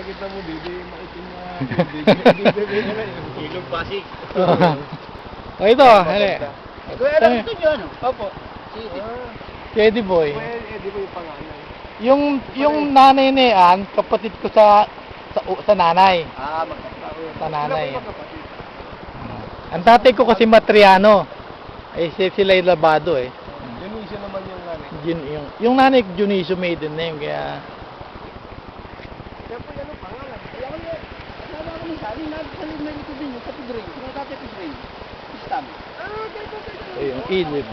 nakita mo, Didi, maitim na. Didi na lang. Ilog Pasig. O ito, hali. Kuya, alam ito nyo ano? Opo. Si Eddie Boy. Well, di ba yung pangalan? Yung nanay ni Ann, kapatid ko sa nanay. Magkakapatid. Sa nanay. Sila po magkapatid. Ang tatay ko kasi Matriano. Ay sila yung labado eh. Dionisio naman yung nanay. Yung nanay ko, Dionisio maiden name, kaya... Kaya po yan ang pangalan. Kaya kami, kasama kami sa amin, nagsalit na ito din yung sa Pidring. Yung tatay Pidring. Istam. Ayun, Edwin.